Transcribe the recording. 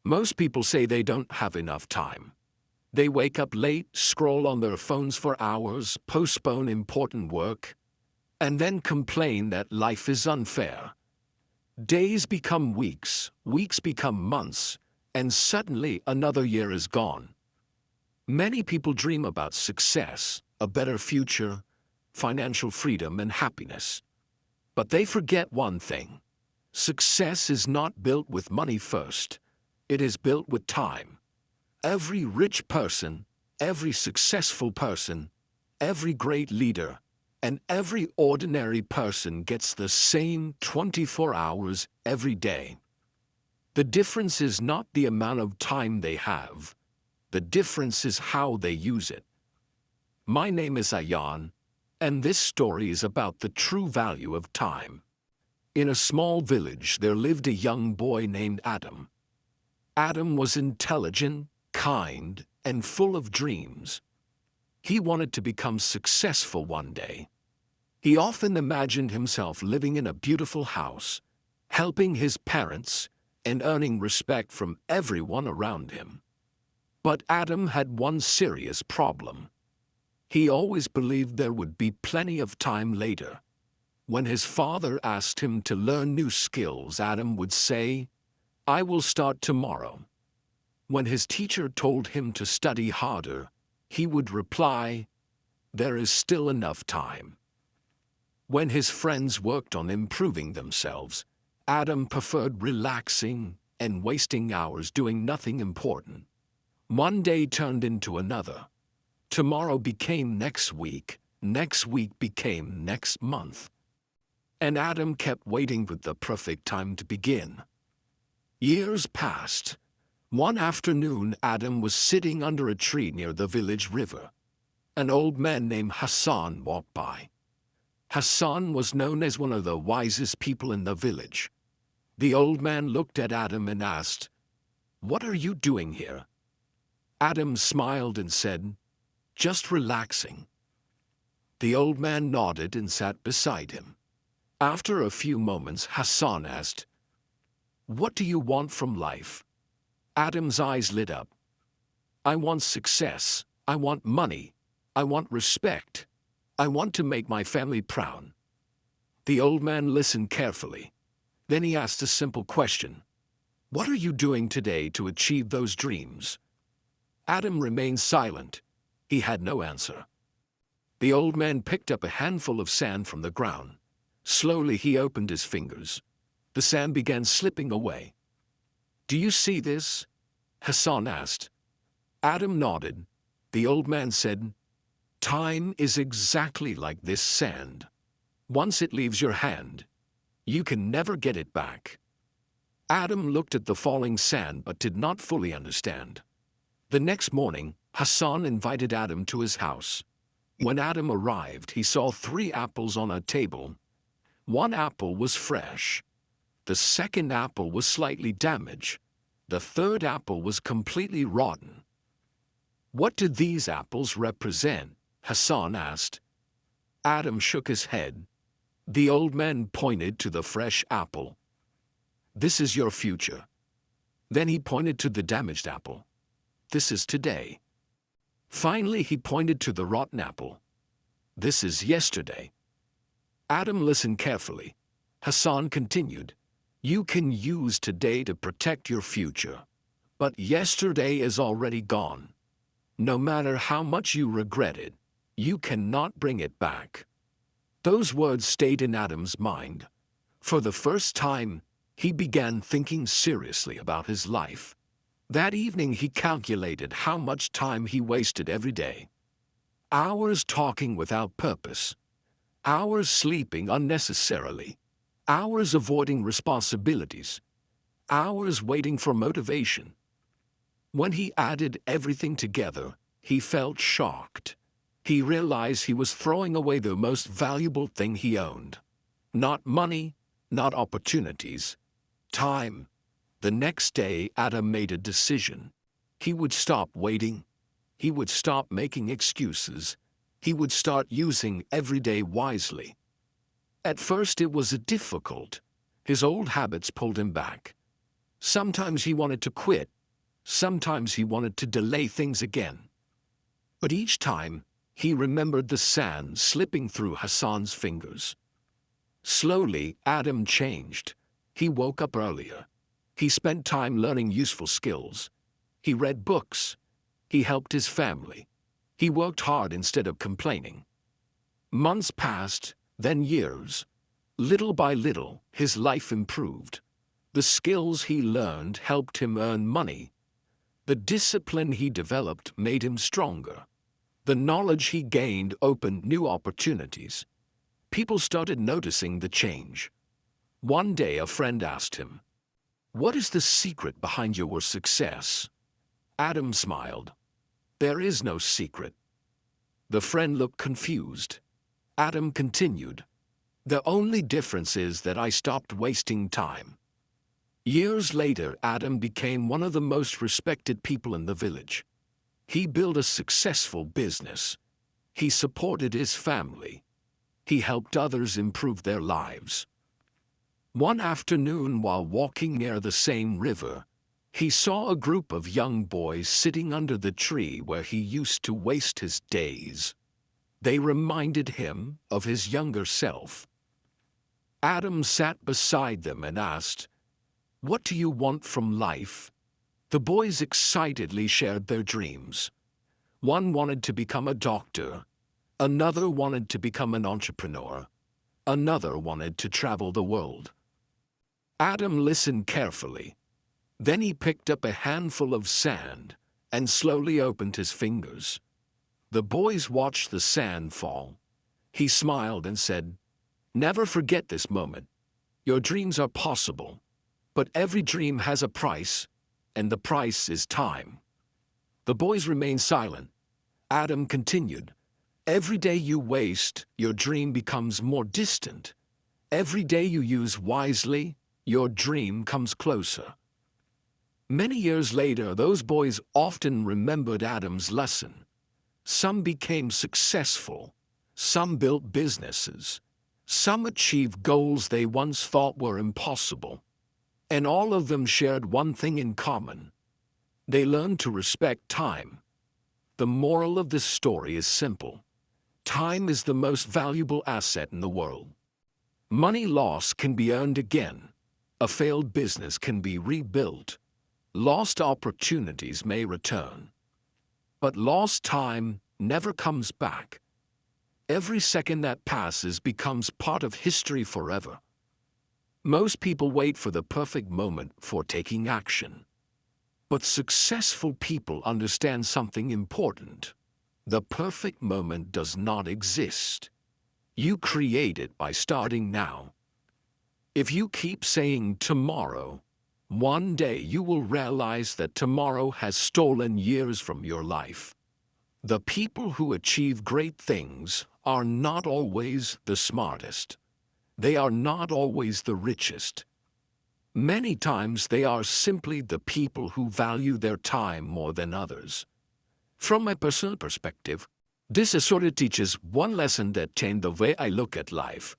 Most people say they don't have enough time. They wake up late, scroll on their phones for hours, postpone important work, and then complain that life is unfair. Days become weeks, weeks become months, and suddenly another year is gone. Many people dream about success, a better future, financial freedom, and happiness. But they forget one thing. Success is not built with money first. It is built with time. Every rich person, every successful person, every great leader, and every ordinary person gets the same 24 hours every day. The difference is not the amount of time they have. The difference is how they use it. My name is Ayan, and this story is about the true value of time. In a small village, there lived a young boy named Adam. Adam was intelligent, kind, and full of dreams. He wanted to become successful one day. He often imagined himself living in a beautiful house, helping his parents, and earning respect from everyone around him. But Adam had one serious problem. He always believed there would be plenty of time later. When his father asked him to learn new skills, Adam would say, "I will start tomorrow." When his teacher told him to study harder, he would reply, "There is still enough time." When his friends worked on improving themselves, Adam preferred relaxing and wasting hours doing nothing important. One day turned into another. Tomorrow became next week became next month. And Adam kept waiting for the perfect time to begin. Years passed. One afternoon, Adam was sitting under a tree near the village river. An old man named Hassan walked by. Hassan was known as one of the wisest people in the village. The old man looked at Adam and asked, "What are you doing here?" Adam smiled and said, "Just relaxing." The old man nodded and sat beside him. After a few moments, Hassan asked, "What do you want from life?" Adam's eyes lit up. "I want success. I want money. I want respect. I want to make my family proud." The old man listened carefully. Then he asked a simple question. "What are you doing today to achieve those dreams?" Adam remained silent. He had no answer. The old man picked up a handful of sand from the ground. Slowly he opened his fingers. The sand began slipping away. "Do you see this?" Hassan asked. Adam nodded. The old man said, "Time is exactly like this sand. Once it leaves your hand, you can never get it back." Adam looked at the falling sand but did not fully understand. The next morning, Hassan invited Adam to his house. When Adam arrived, he saw 3 apples on a table. One apple was fresh. The second apple was slightly damaged. The third apple was completely rotten. "What do these apples represent?" Hassan asked. Adam shook his head. The old man pointed to the fresh apple. "This is your future." Then he pointed to the damaged apple. "This is today." Finally, he pointed to the rotten apple. "This is yesterday." Adam listened carefully. Hassan continued, "You can use today to protect your future. But yesterday is already gone. No matter how much you regret it, you cannot bring it back." Those words stayed in Adam's mind. For the first time, he began thinking seriously about his life. That evening he calculated how much time he wasted every day. Hours talking without purpose. Hours sleeping unnecessarily. Hours avoiding responsibilities. Hours waiting for motivation. When he added everything together, he felt shocked. He realized he was throwing away the most valuable thing he owned. Not money, not opportunities. Time. The next day, Adam made a decision. He would stop waiting. He would stop making excuses. He would start using every day wisely. At first it was difficult. His old habits pulled him back. Sometimes he wanted to quit, Sometimes he wanted to delay things again. But each time, he remembered the sand slipping through Hassan's fingers. Slowly, Adam changed. He woke up earlier. He spent time learning useful skills. He read books. He helped his family. He worked hard instead of complaining. Months passed, then years. Little by little, his life improved. The skills he learned helped him earn money. The discipline he developed made him stronger. The knowledge he gained opened new opportunities. People started noticing the change. One day a friend asked him, "What is the secret behind your success?" Adam smiled. "There is no secret." The friend looked confused. Adam continued, "The only difference is that I stopped wasting time." Years later, Adam became one of the most respected people in the village. He built a successful business. He supported his family. He helped others improve their lives. One afternoon, while walking near the same river, he saw a group of young boys sitting under the tree where he used to waste his days. They reminded him of his younger self. Adam sat beside them and asked, "What do you want from life?" The boys excitedly shared their dreams. One wanted to become a doctor. Another wanted to become an entrepreneur. Another wanted to travel the world. Adam listened carefully. Then he picked up a handful of sand and slowly opened his fingers. The boys watched the sand fall. He smiled and said, "Never forget this moment. Your dreams are possible, but every dream has a price, and the price is time." The boys remained silent. Adam continued, "Every day you waste, your dream becomes more distant. Every day you use wisely, your dream comes closer." Many years later, those boys often remembered Adam's lesson. Some became successful. Some built businesses. Some achieved goals they once thought were impossible. And all of them shared one thing in common. They learned to respect time. The moral of this story is simple. Time is the most valuable asset in the world. Money lost can be earned again. A failed business can be rebuilt. Lost opportunities may return. But lost time never comes back. Every second that passes becomes part of history forever. Most people wait for the perfect moment for taking action. But successful people understand something important. The perfect moment does not exist. You create it by starting now. If you keep saying tomorrow, one day you will realize that tomorrow has stolen years from your life. The people who achieve great things are not always the smartest. They are not always the richest. Many times they are simply the people who value their time more than others. From my personal perspective, this sort of teaches one lesson that changed the way I look at life.